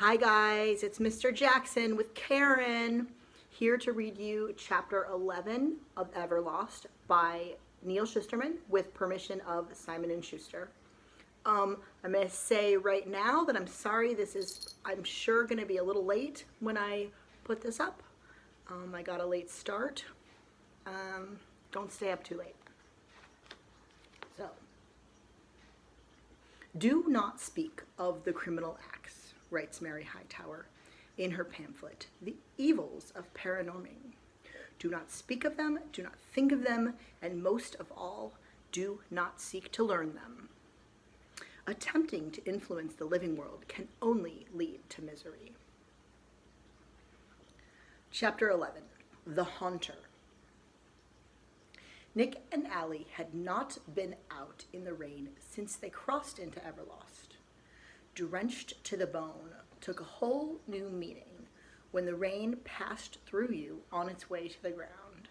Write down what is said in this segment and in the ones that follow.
Hi guys, it's Mr. Jackson with Karen, here to read you chapter 11 of Everlost by Neal Shusterman with permission of Simon Schuster. I'm going to say right now that I'm sorry I'm sure going to be a little late when I put this up. I got a late start. Don't stay up too late. So, do not speak of the criminal acts, writes Mary Hightower in her pamphlet, The Evils of Paranorming. Do not speak of them, do not think of them, and most of all, do not seek to learn them. Attempting to influence the living world can only lead to misery. Chapter 11, The Haunter. Nick and Allie had not been out in the rain since they crossed into Everlost. Drenched to the bone took a whole new meaning when the rain passed through you on its way to the ground.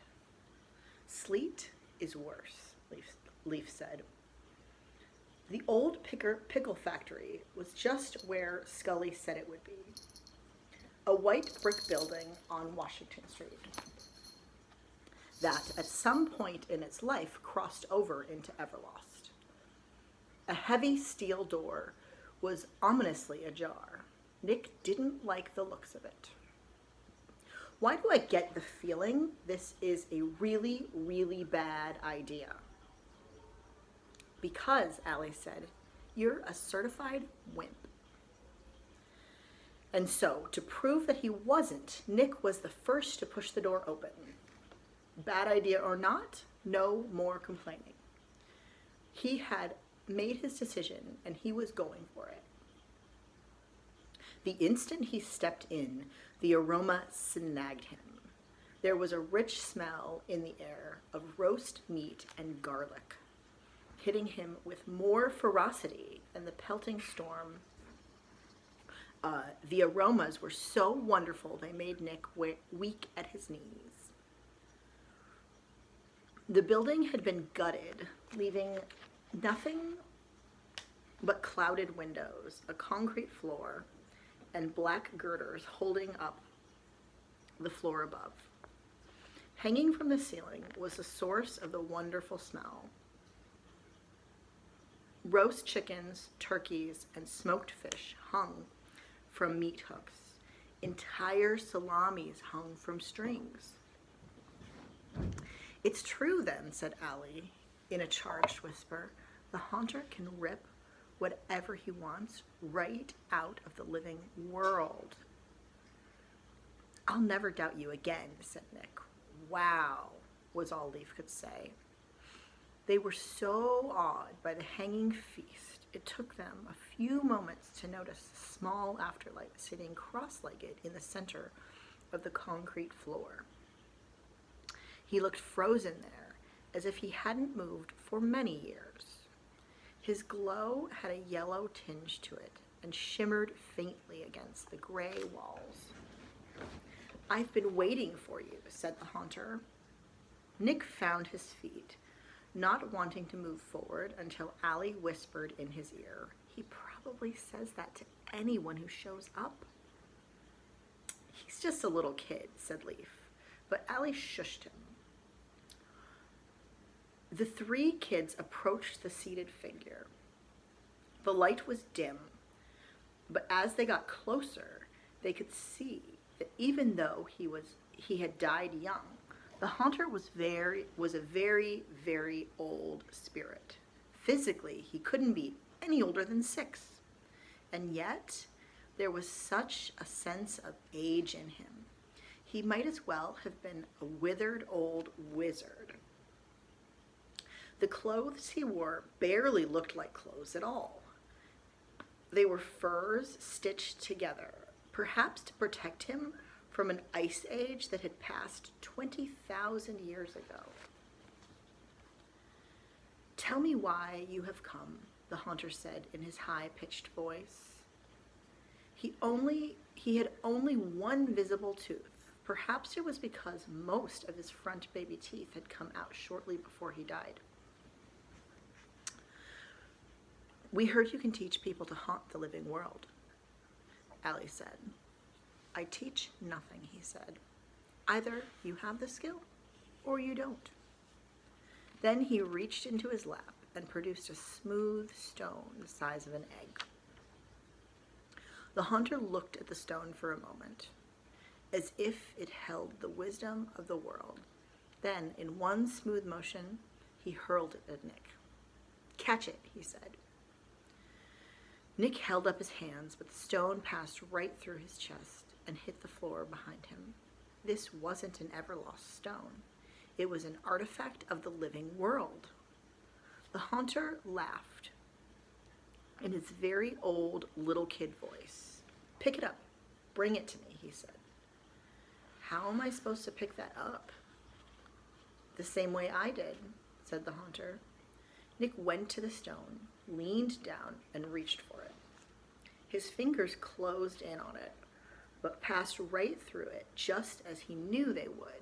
Sleet is worse, Leaf said. The old pickle factory was just where Scully said it would be. A white brick building on Washington Street that at some point in its life crossed over into Everlost. A heavy steel door was ominously ajar. Nick didn't like the looks of it. Why do I get the feeling this is a really, really bad idea? Because, Allie said, you're a certified wimp. And so, to prove that he wasn't, Nick was the first to push the door open. Bad idea or not, no more complaining. He had made his decision and he was going for it. The instant he stepped in, the aroma snagged him. There was a rich smell in the air of roast meat and garlic, hitting him with more ferocity than the pelting storm. The aromas were so wonderful they made Nick weak at his knees. The building had been gutted, leaving nothing but clouded windows, a concrete floor, and black girders holding up the floor above. Hanging from the ceiling was the source of the wonderful smell. Roast chickens, turkeys, and smoked fish hung from meat hooks. Entire salamis hung from strings. It's true then, said Allie in a charged whisper. The haunter can rip whatever he wants right out of the living world. I'll never doubt you again, said Nick. Wow, was all Leaf could say. They were so awed by the hanging feast, it took them a few moments to notice the small afterlight sitting cross-legged in the center of the concrete floor. He looked frozen there, as if he hadn't moved for many years. His glow had a yellow tinge to it and shimmered faintly against the gray walls. I've been waiting for you, said the haunter. Nick found his feet, not wanting to move forward until Allie whispered in his ear. He probably says that to anyone who shows up. He's just a little kid, said Leaf, but Allie shushed him. The three kids approached the seated figure. The light was dim, but as they got closer, they could see that even though he had died young, the haunter was a very, very old spirit. Physically, he couldn't be any older than 6. And yet, there was such a sense of age in him. He might as well have been a withered old wizard. The clothes he wore barely looked like clothes at all. They were furs stitched together, perhaps to protect him from an ice age that had passed 20,000 years ago. Tell me why you have come, the haunter said in his high-pitched voice. He had only one visible tooth. Perhaps it was because most of his front baby teeth had come out shortly before he died. We heard you can teach people to haunt the living world. Allie said. I teach nothing, he said. Either you have the skill or you don't. Then he reached into his lap and produced a smooth stone the size of an egg. The hunter looked at the stone for a moment, as if it held the wisdom of the world. Then, in one smooth motion, he hurled it at Nick. Catch it, he said. Nick held up his hands, but the stone passed right through his chest and hit the floor behind him. This wasn't an Everlost stone. It was an artifact of the living world. The hunter laughed in his very old little kid voice. Pick it up. Bring it to me, he said. How am I supposed to pick that up? The same way I did, said the hunter. Nick went to the stone, leaned down, and reached for it. His fingers closed in on it, but passed right through it, just as he knew they would.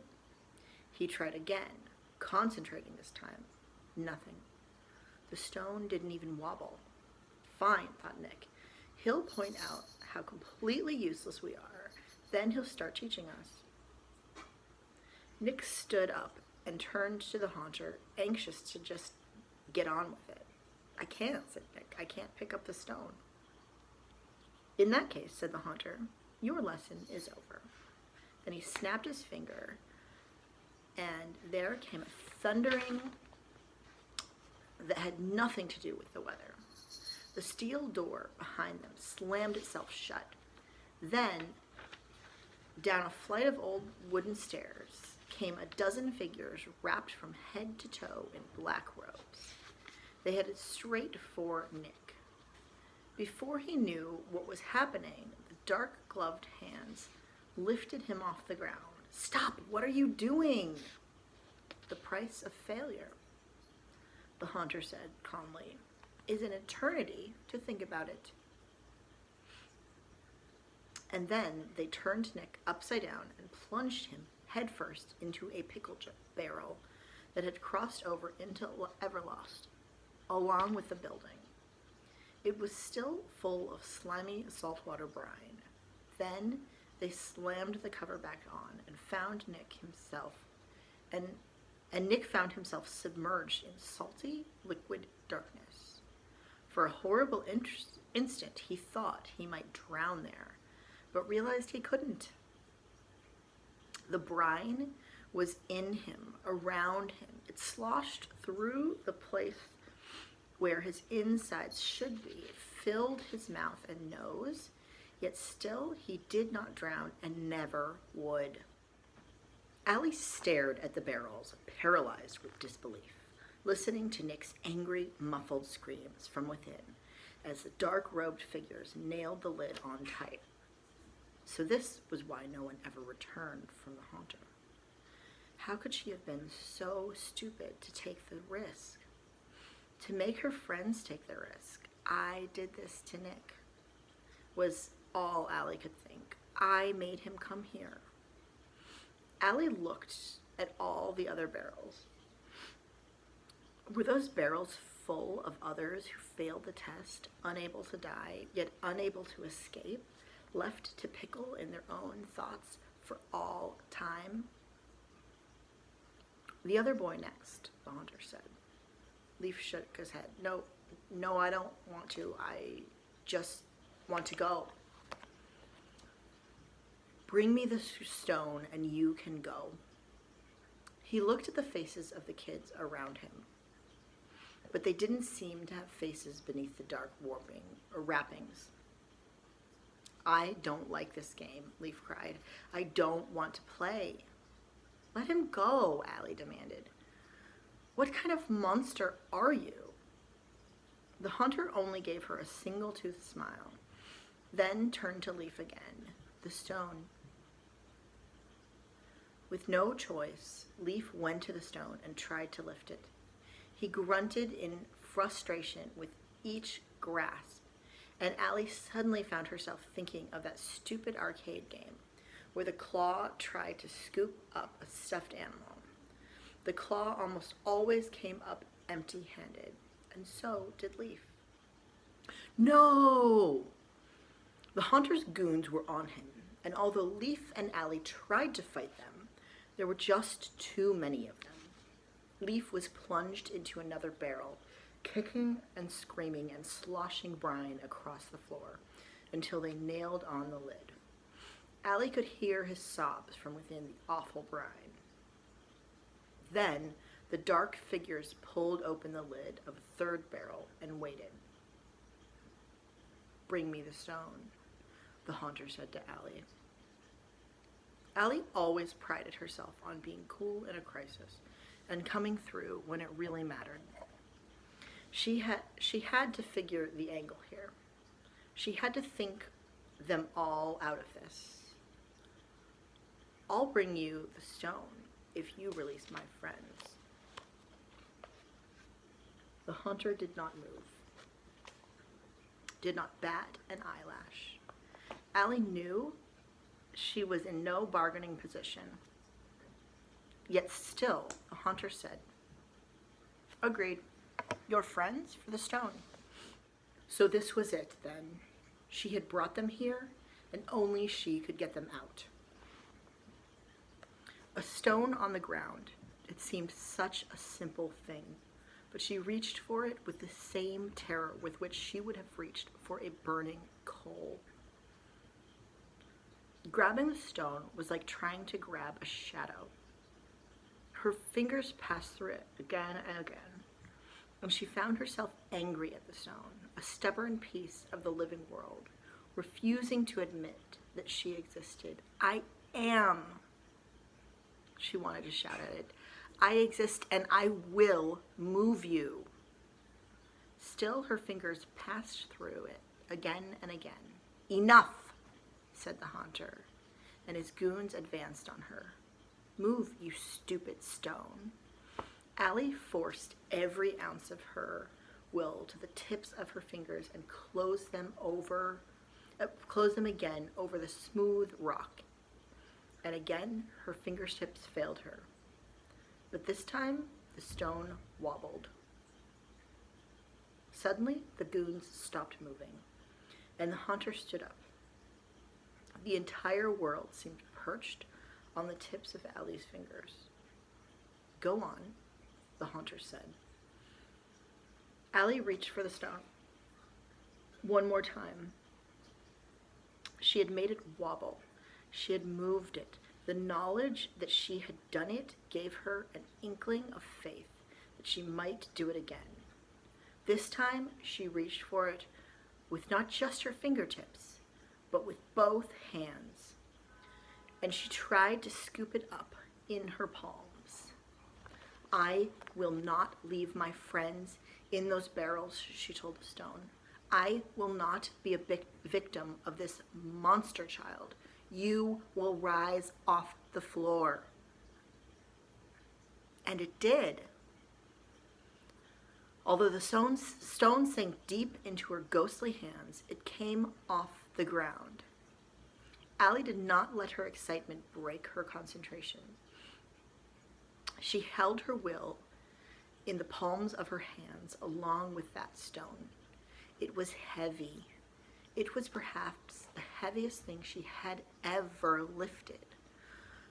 He tried again, concentrating this time. Nothing. The stone didn't even wobble. Fine, thought Nick. He'll point out how completely useless we are. Then he'll start teaching us. Nick stood up and turned to the hunter, anxious to just get on with it. I can't, said Nick. I can't pick up the stone. In that case, said the hunter, your lesson is over. Then he snapped his finger, and there came a thundering that had nothing to do with the weather. The steel door behind them slammed itself shut. Then, down a flight of old wooden stairs, came a dozen figures wrapped from head to toe in black robes. They headed straight for Nick. Before he knew what was happening, the dark-gloved hands lifted him off the ground. Stop! What are you doing? The price of failure, the hunter said calmly, is an eternity to think about it. And then they turned Nick upside down and plunged him headfirst into a pickle barrel that had crossed over into Everlost, along with the building. It was still full of slimy saltwater brine. Then they slammed the cover back on and found Nick himself, and Nick found himself submerged in salty, liquid darkness. For a horrible instant, he thought he might drown there, but realized he couldn't. The brine was in him, around him. It sloshed through the place where his insides should be. It filled his mouth and nose, yet still he did not drown and never would. Allie stared at the barrels, paralyzed with disbelief, listening to Nick's angry, muffled screams from within as the dark-robed figures nailed the lid on tight. So this was why no one ever returned from the haunter. How could she have been so stupid to take the risk? To make her friends take the risk. I did this to Nick, was all Allie could think. I made him come here. Allie looked at all the other barrels. Were those barrels full of others who failed the test, unable to die, yet unable to escape, left to pickle in their own thoughts for all time? The other boy next, the hunter said. Leaf shook his head. No, I don't want to. I just want to go. Bring me the stone and you can go. He looked at the faces of the kids around him, but they didn't seem to have faces beneath the dark warping or wrappings. I don't like this game, Leaf cried. I don't want to play. Let him go, Allie demanded. What kind of monster are you? The hunter only gave her a single-toothed smile, then turned to Leaf again. The stone. With no choice, Leaf went to the stone and tried to lift it. He grunted in frustration with each grasp, and Allie suddenly found herself thinking of that stupid arcade game where the claw tried to scoop up a stuffed animal. The claw almost always came up empty-handed, and so did Leaf. No! The hunter's goons were on him, and although Leaf and Allie tried to fight them, there were just too many of them. Leaf was plunged into another barrel, kicking and screaming and sloshing brine across the floor until they nailed on the lid. Allie could hear his sobs from within the awful brine. Then the dark figures pulled open the lid of a third barrel and waited. "Bring me the stone," the haunter said to Allie. Allie always prided herself on being cool in a crisis and coming through when it really mattered. She had to figure the angle here. She had to think them all out of this. "I'll bring you the stone if you release my friends." The hunter did not move, did not bat an eyelash. Allie knew she was in no bargaining position. Yet still, the hunter said, "Agreed. Your friends for the stone." So this was it, then. She had brought them here, and only she could get them out. A stone on the ground. It seemed such a simple thing, but she reached for it with the same terror with which she would have reached for a burning coal. Grabbing the stone was like trying to grab a shadow. Her fingers passed through it again and again, and she found herself angry at the stone, a stubborn piece of the living world, refusing to admit that she existed. "I am," she wanted to shout at it. "I exist and I will move you." Still, her fingers passed through it again and again. "Enough," said the haunter, and his goons advanced on her. "Move, you stupid stone." Allie forced every ounce of her will to the tips of her fingers and closed them again over the smooth rock. And again, her fingertips failed her. But this time, the stone wobbled. Suddenly, the goons stopped moving, and the hunter stood up. The entire world seemed perched on the tips of Allie's fingers. "Go on," the haunter said. Allie reached for the stone. One more time. She had made it wobble. She had moved it. The knowledge that she had done it gave her an inkling of faith that she might do it again. This time, she reached for it with not just her fingertips, but with both hands. And she tried to scoop it up in her palms. "I will not leave my friends in those barrels," she told the stone. "I will not be a victim of this monster child. You will rise off the floor." And it did. Although the stone sank deep into her ghostly hands, it came off the ground. Allie did not let her excitement break her concentration. She held her will in the palms of her hands along with that stone. It was heavy. It was perhaps the heaviest thing she had ever lifted,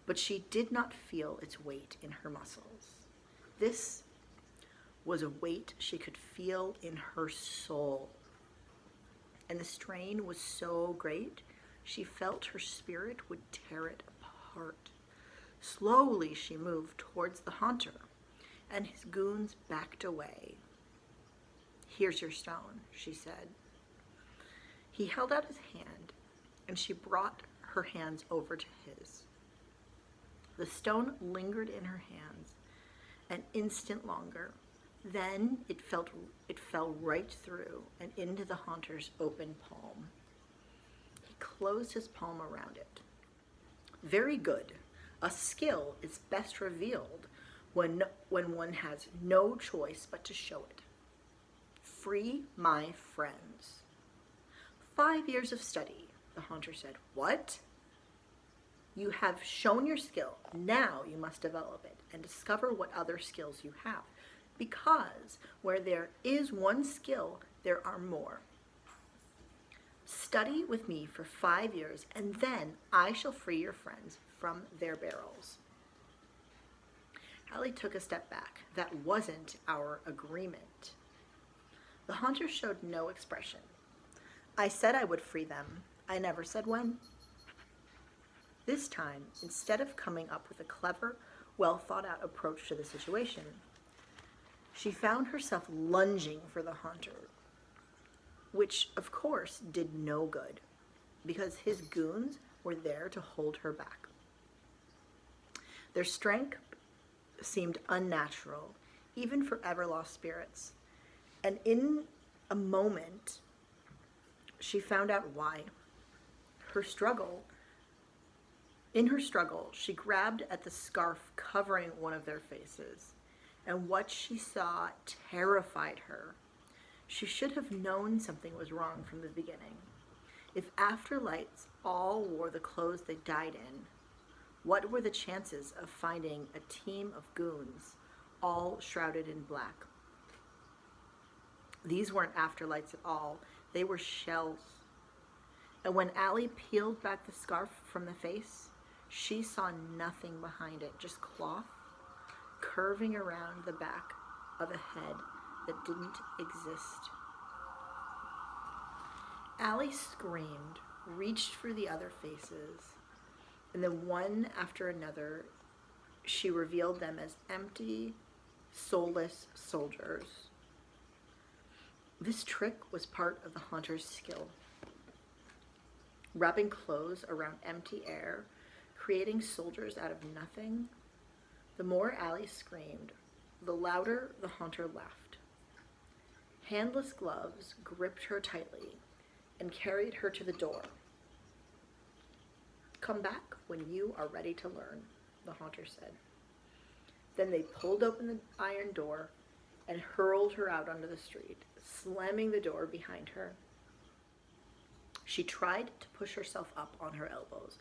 but she did not feel its weight in her muscles. This was a weight she could feel in her soul. And the strain was so great, she felt her spirit would tear it apart. Slowly she moved towards the haunter, and his goons backed away. "Here's your stone," she said. He held out his hand, and she brought her hands over to his. The stone lingered in her hands an instant longer. Then it fell right through and into the haunter's open palm. He closed his palm around it. "Very good. A skill is best revealed when one has no choice but to show it. Free my friends." 5 years of study," the haunter said. "What?" "You have shown your skill. Now you must develop it and discover what other skills you have. Because where there is one skill, there are more." Study with me for 5 years, and then I shall free your friends from their barrels. Allie took a step back. That wasn't our agreement. The haunter showed no expression. I said I would free them. I never said when. This time, instead of coming up with a clever, well-thought-out approach to the situation, she found herself lunging for the haunter, which, of course, did no good, because his goons were there to hold her back. Their strength seemed unnatural, even for Everlost spirits, and in a moment, she found out why. In her struggle, she grabbed at the scarf covering one of their faces, and what she saw terrified her. She should have known something was wrong from the beginning. If Afterlights all wore the clothes they died in, what were the chances of finding a team of goons, all shrouded in black? These weren't Afterlights at all. They were shells. And when Allie peeled back the scarf from the face, she saw nothing behind it, just cloth curving around the back of a head that didn't exist. Allie screamed, reached for the other faces, and then one after another, she revealed them as empty, soulless soldiers. This trick was part of the haunter's skill. Wrapping clothes around empty air, creating soldiers out of nothing. The more Allie screamed, the louder the haunter laughed. Handless gloves gripped her tightly and carried her to the door. Come back when you are ready to learn, the haunter said. Then they pulled open the iron door and hurled her out onto the street, slamming the door behind her. She tried to push herself up on her elbows,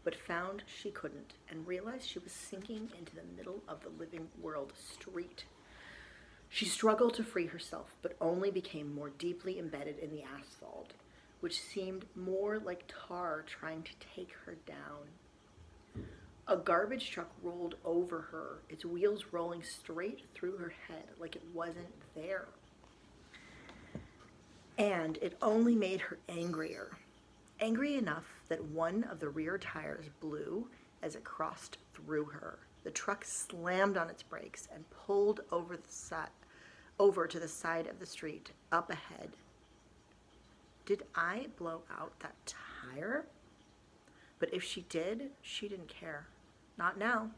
but found she couldn't and realized she was sinking into the middle of the living world street. She struggled to free herself, but only became more deeply embedded in the asphalt, which seemed more like tar trying to take her down. A garbage truck rolled over her, its wheels rolling straight through her head like it wasn't there. And it only made her angrier. Angry enough that one of the rear tires blew as it crossed through her. The truck slammed on its brakes and pulled over to the side of the street, up ahead. Did I blow out that tire? But if she did, she didn't care. Not now.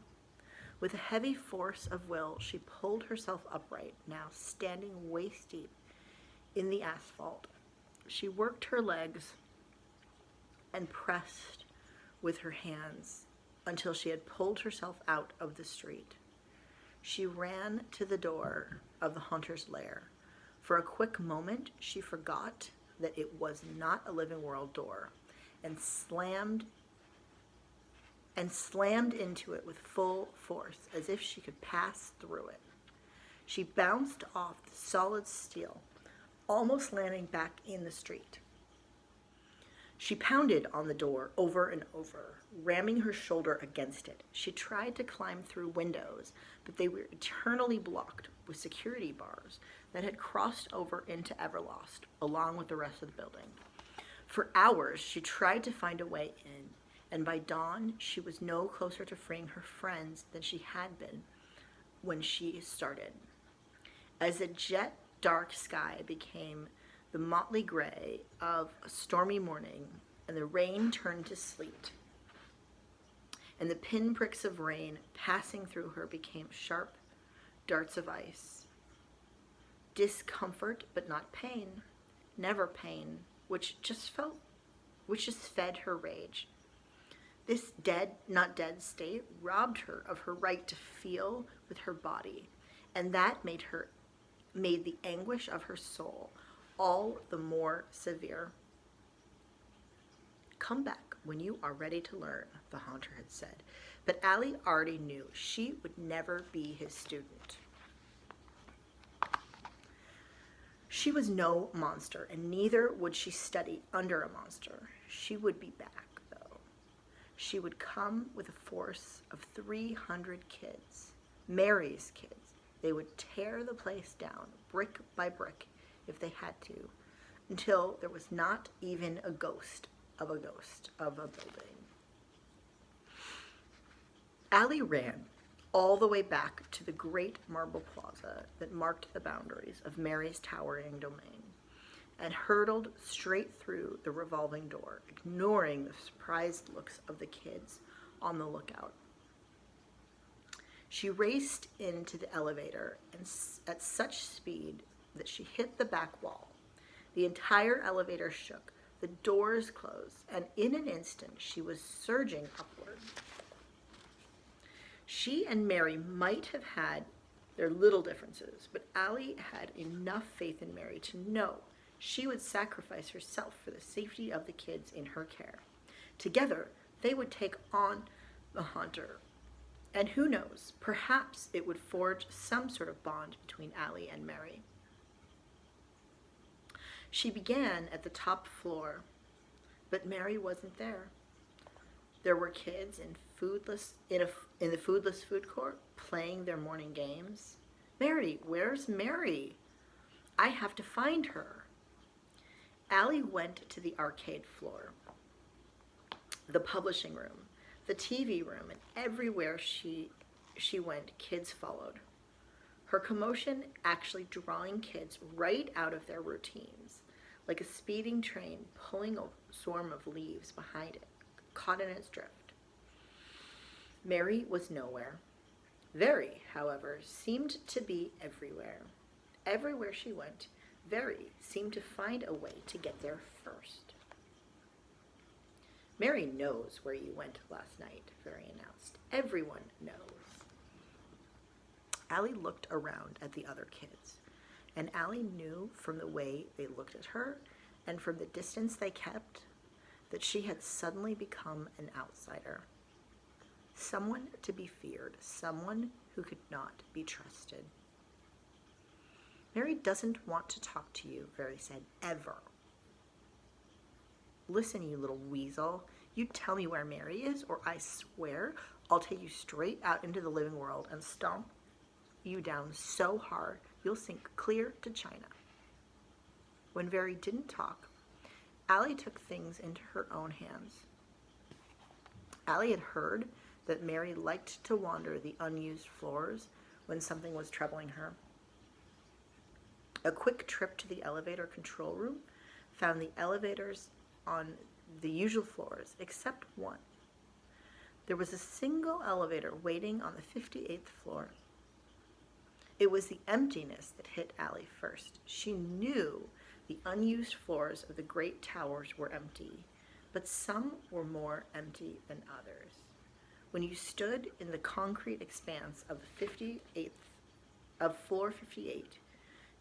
With a heavy force of will, she pulled herself upright, now standing waist deep in the asphalt. She worked her legs and pressed with her hands until she had pulled herself out of the street. She ran to the door of the haunter's lair. For a quick moment, she forgot that it was not a living world door and slammed into it with full force, as if she could pass through it. She bounced off the solid steel, almost landing back in the street. She pounded on the door over and over, ramming her shoulder against it. She tried to climb through windows, but they were eternally blocked with security bars that had crossed over into Everlost, along with the rest of the building. For hours, she tried to find a way in, and by dawn, she was no closer to freeing her friends than she had been when she started. As the jet dark sky became the motley gray of a stormy morning, and the rain turned to sleet, and the pinpricks of rain passing through her became sharp darts of ice. Discomfort, but not pain, never pain, which just fed her rage. This not dead state robbed her of her right to feel with her body, and that made the anguish of her soul all the more severe. Come back when you are ready to learn, the haunter had said, but Allie already knew she would never be his student. She was no monster, and neither would she study under a monster. She would be back, though. She would come with a force of 300 kids, Mary's kids. They would tear the place down, brick by brick, if they had to, until there was not even a ghost of a building. Allie ran all the way back to the great marble plaza that marked the boundaries of Mary's towering domain, and hurtled straight through the revolving door, ignoring the surprised looks of the kids on the lookout. She raced into the elevator and at such speed that she hit the back wall. The entire elevator shook, the doors closed, and in an instant she was surging upward. She and Mary might have had their little differences, but Allie had enough faith in Mary to know she would sacrifice herself for the safety of the kids in her care. Together, they would take on the haunter. And who knows, perhaps it would forge some sort of bond between Allie and Mary. She began at the top floor, but Mary wasn't there. There were kids in the foodless food court playing their morning games. Mary, where's Mary? I have to find her. Allie went to the arcade floor, the publishing room, the TV room, and everywhere she went, kids followed. Her commotion actually drawing kids right out of their routines, like a speeding train pulling a swarm of leaves behind it, caught in its drift. Mary was nowhere. Very, however, seemed to be everywhere. Everywhere she went, Very seemed to find a way to get there first. Mary knows where you went last night, Very announced. Everyone knows. Allie looked around at the other kids, and Allie knew from the way they looked at her and from the distance they kept that she had suddenly become an outsider. Someone to be feared, someone who could not be trusted. Mary doesn't want to talk to you, Very said, ever. Listen, you little weasel. You tell me where Mary is, or I swear I'll take you straight out into the living world and stomp you down so hard you'll sink clear to China. When Very didn't talk, Allie took things into her own hands. Allie had heard that Mary liked to wander the unused floors when something was troubling her. A quick trip to the elevator control room found the elevators on the usual floors except one. There was a single elevator waiting on the 58th floor. It was the emptiness that hit Allie first. She knew the unused floors of the great towers were empty, but some were more empty than others. When you stood in the concrete expanse of floor 58,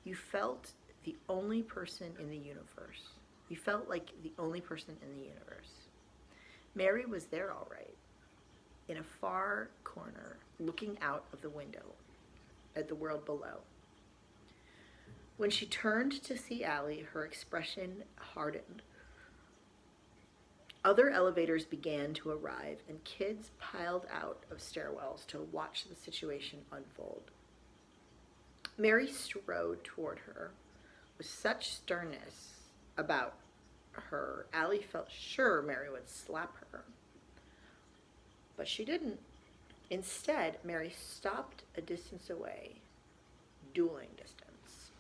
you felt the only person in the universe. You felt like the only person in the universe. Mary was there all right, in a far corner, looking out of the window at the world below. When she turned to see Allie, her expression hardened. Other elevators began to arrive, and kids piled out of stairwells to watch the situation unfold. Mary strode toward her with such sternness about her, Allie felt sure Mary would slap her. But she didn't. Instead, Mary stopped a distance away, dueling distance.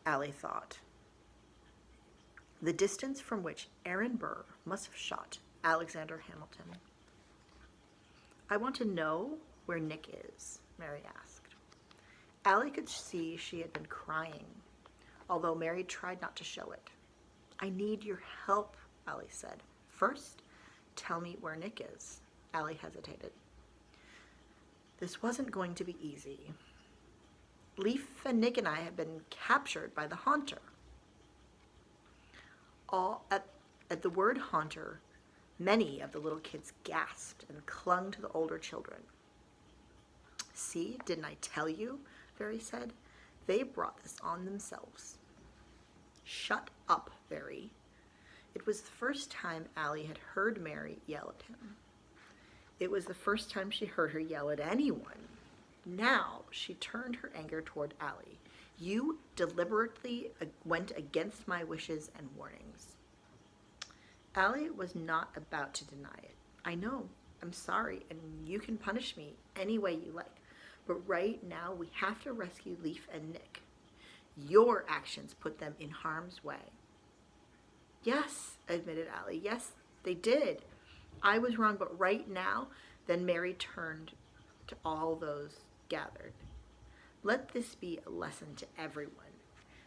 Allie thought. The distance from which Aaron Burr must have shot Alexander Hamilton. I want to know where Nick is, Mary asked. Allie could see she had been crying, although Mary tried not to show it. I need your help, Allie said. First, tell me where Nick is. Allie hesitated. This wasn't going to be easy. Leaf and Nick and I have been captured by the haunter. All at the word haunter, many of the little kids gasped and clung to the older children. See, didn't I tell you? Very said. They brought this on themselves. Shut up, Very. It was the first time Allie had heard Mary yell at him. It was the first time she heard her yell at anyone. Now she turned her anger toward Allie. You deliberately went against my wishes and warnings. Allie was not about to deny it. I know, I'm sorry, and you can punish me any way you like. But right now we have to rescue Leaf and Nick. Your actions put them in harm's way. Yes, admitted Allie. Yes, they did. I was wrong, but right now, then Mary turned to all those gathered. Let this be a lesson to everyone,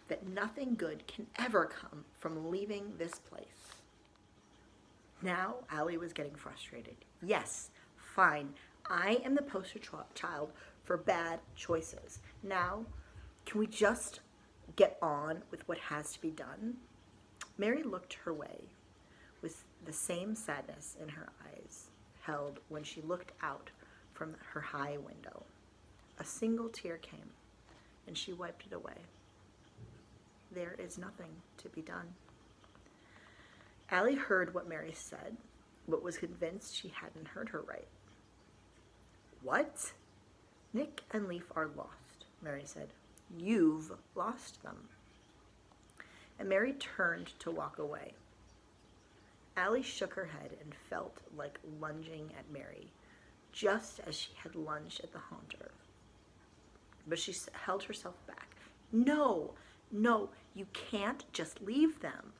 that nothing good can ever come from leaving this place. Now Allie was getting frustrated. Yes, fine, I am the poster child for bad choices. Now, can we just get on with what has to be done? Mary looked her way with the same sadness in her eyes held when she looked out from her high window. A single tear came, and she wiped it away. There is nothing to be done. Allie heard what Mary said, but was convinced she hadn't heard her right. What? Nick and Leaf are lost, Mary said. You've lost them. And Mary turned to walk away. Allie shook her head and felt like lunging at Mary, just as she had lunged at the haunter. But she held herself back. No, you can't just leave them.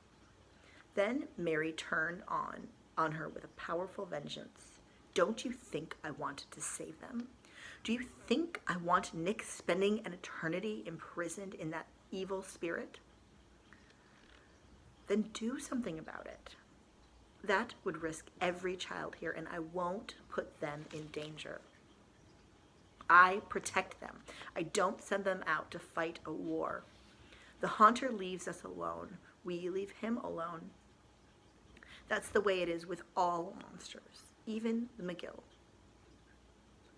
Then Mary turned on her with a powerful vengeance. Don't you think I wanted to save them? Do you think I want Nick spending an eternity imprisoned in that evil spirit? Then do something about it. That would risk every child here, and I won't put them in danger. I protect them. I don't send them out to fight a war. The haunter leaves us alone. We leave him alone. That's the way it is with all monsters, even the McGill.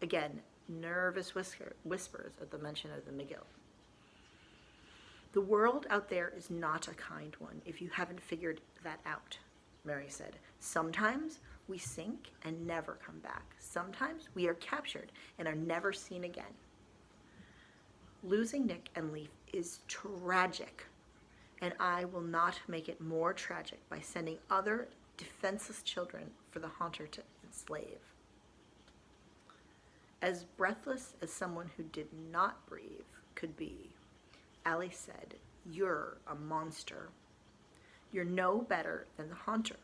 Again, nervous whispers at the mention of the McGill. The world out there is not a kind one if you haven't figured that out, Mary said. Sometimes we sink and never come back. Sometimes we are captured and are never seen again. Losing Nick and Leaf is tragic, and I will not make it more tragic by sending other defenseless children for the haunter to enslave. As breathless as someone who did not breathe could be, Allie said, "You're a monster. You're no better than the haunter.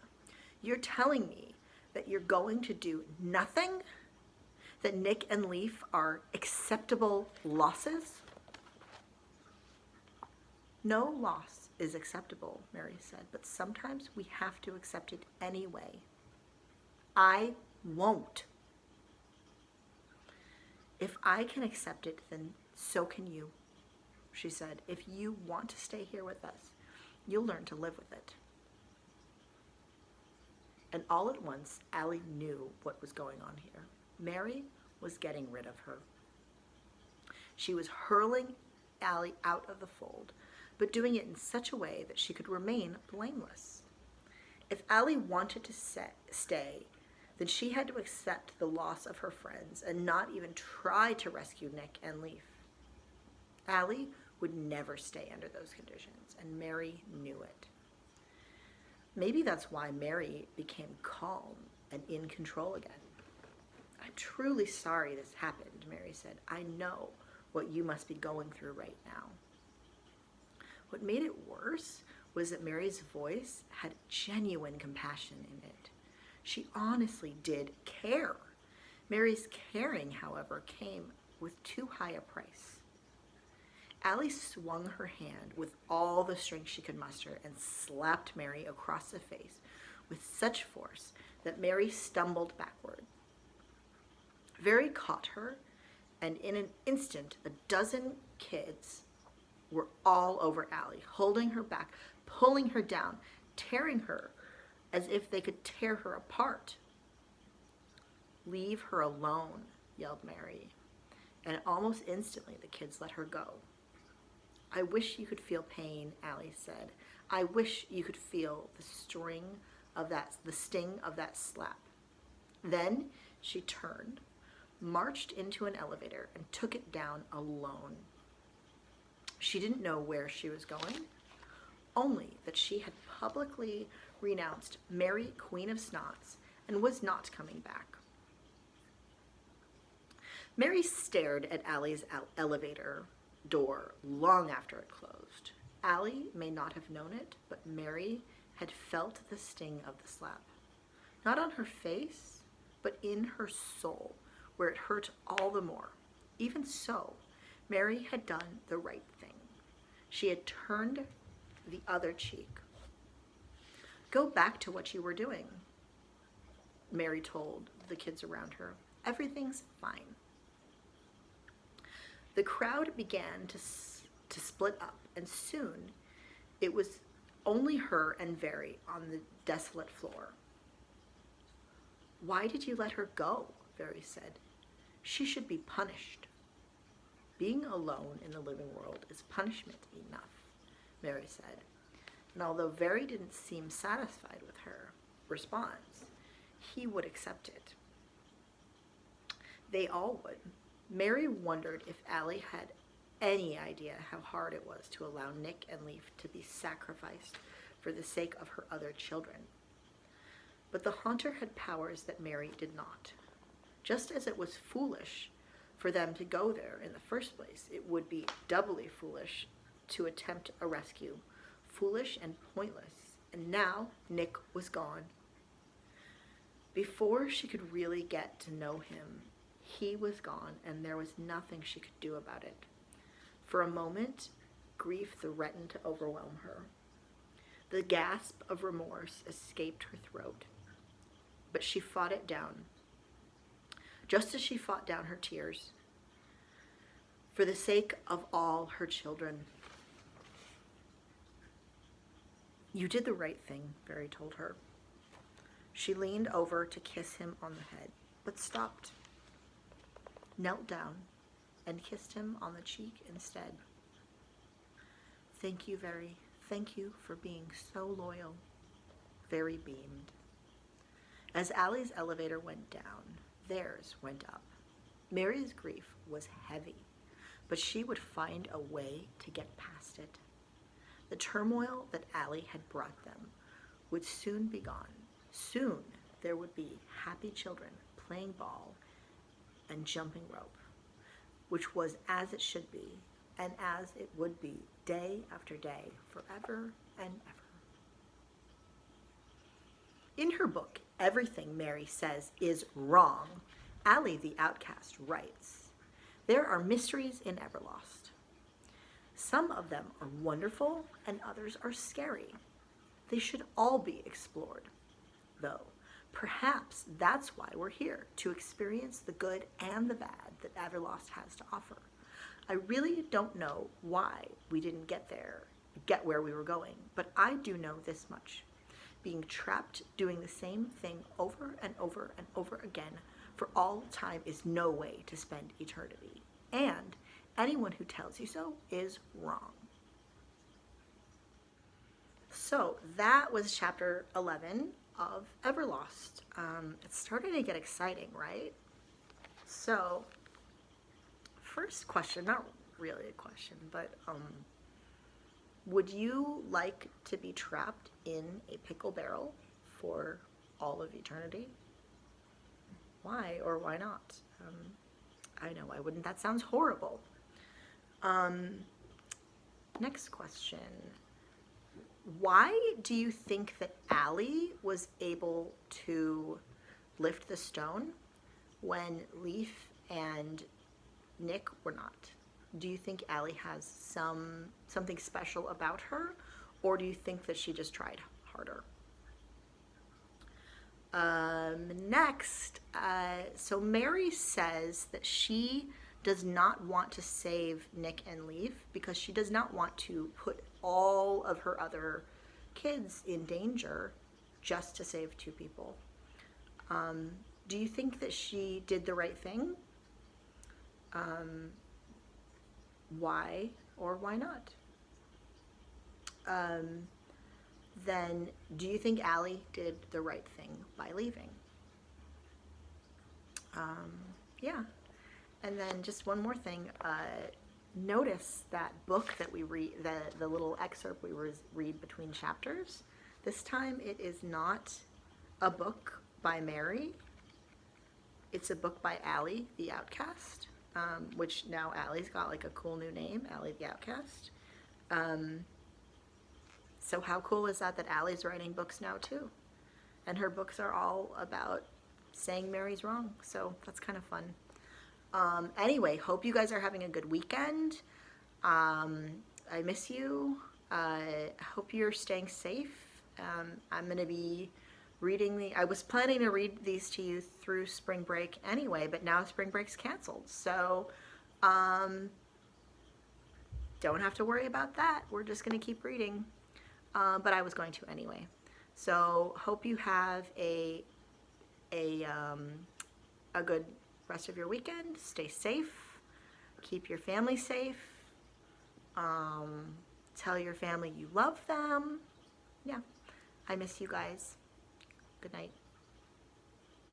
You're telling me that you're going to do nothing? That Nick and Leaf are acceptable losses?" No loss is acceptable, Mary said, but sometimes we have to accept it anyway. I won't. If I can accept it, then so can you, she said. If you want to stay here with us, you'll learn to live with it. And all at once, Allie knew what was going on here. Mary was getting rid of her. She was hurling Allie out of the fold, but doing it in such a way that she could remain blameless. If Allie wanted to stay, then she had to accept the loss of her friends and not even try to rescue Nick and Leaf. Allie would never stay under those conditions, and Mary knew it. Maybe that's why Mary became calm and in control again. I'm truly sorry this happened, Mary said. I know what you must be going through right now. What made it worse was that Mary's voice had genuine compassion in it. She honestly did care. Mary's caring, however, came with too high a price. Allie swung her hand with all the strength she could muster and slapped Mary across the face with such force that Mary stumbled backward. Very caught her, and in an instant, a dozen kids were all over Allie, holding her back, pulling her down, tearing her as if they could tear her apart. "Leave her alone," yelled Mary, and almost instantly the kids let her go. I wish you could feel pain, Allie said. I wish you could feel the sting of that slap. Then she turned, marched into an elevator, and took it down alone. She didn't know where she was going, only that she had publicly renounced Mary, Queen of Snots, and was not coming back. Mary stared at Allie's elevator door long after it closed. Allie may not have known it, but Mary had felt the sting of the slap. Not on her face, but in her soul, where it hurt all the more. Even so, Mary had done the right thing. She had turned the other cheek. Go back to what you were doing, Mary told the kids around her. Everything's fine. The crowd began to split up, and soon it was only her and Very on the desolate floor. Why did you let her go? Very said. She should be punished. Being alone in the living world is punishment enough, Mary said. And although Very didn't seem satisfied with her response, he would accept it. They all would. Mary wondered if Allie had any idea how hard it was to allow Nick and Leaf to be sacrificed for the sake of her other children. But the Haunter had powers that Mary did not. Just as it was foolish for them to go there in the first place, it would be doubly foolish to attempt a rescue. Foolish and pointless. And now Nick was gone. Before she could really get to know him, he was gone, and there was nothing she could do about it. For a moment, grief threatened to overwhelm her. The gasp of remorse escaped her throat, but she fought it down. Just as she fought down her tears, for the sake of all her children. You did the right thing, Very told her. She leaned over to kiss him on the head, but stopped, knelt down, and kissed him on the cheek instead. Thank you, Very. Thank you for being so loyal. Very beamed. As Allie's elevator went down, theirs went up. Mary's grief was heavy, but she would find a way to get past it. The turmoil that Allie had brought them would soon be gone. Soon there would be happy children playing ball and jumping rope, which was as it should be, and as it would be day after day, forever and ever. In her book, Everything Mary Says Is Wrong, Allie the Outcast writes, there are mysteries in Everlost. Some of them are wonderful and others are scary. They should all be explored, though. Perhaps that's why we're here, to experience the good and the bad that Everlost has to offer. I really don't know why we didn't get where we were going, but I do know this much. Being trapped doing the same thing over and over and over again for all time is no way to spend eternity. And anyone who tells you so is wrong. So that was chapter 11 of Everlost. It's starting to get exciting, right? So, first question, not really a question, but would you like to be trapped in a pickle barrel for all of eternity? Why or why not? I know I wouldn't. That sounds horrible. Next question. Why do you think that Allie was able to lift the stone when Leaf and Nick were not? Do you think Allie has something special about her, or do you think that she just tried harder? Next, so Mary says that she does not want to save Nick and Leaf because she does not want to put all of her other kids in danger just to save two people. Do you think that she did the right thing? Why or why not? then do you think Allie did the right thing by leaving? Yeah. And then just one more thing. Notice that book that we read, the little excerpt we read between chapters. This time it is not a book by Mary. It's a book by Allie, the Outcast, which now Allie's got like a cool new name, Allie the Outcast. So how cool is that Allie's writing books now too? And her books are all about saying Mary's wrong. So that's kind of fun. Anyway, hope you guys are having a good weekend. I miss you. Hope you're staying safe. I'm going to be reading I was planning to read these to you through spring break anyway, but now spring break's canceled. So, don't have to worry about that. We're just going to keep reading. But I was going to anyway. So, hope you have a good rest of your weekend. Stay safe. Keep your family safe. Tell your family you love them. Yeah. I miss you guys. Good night.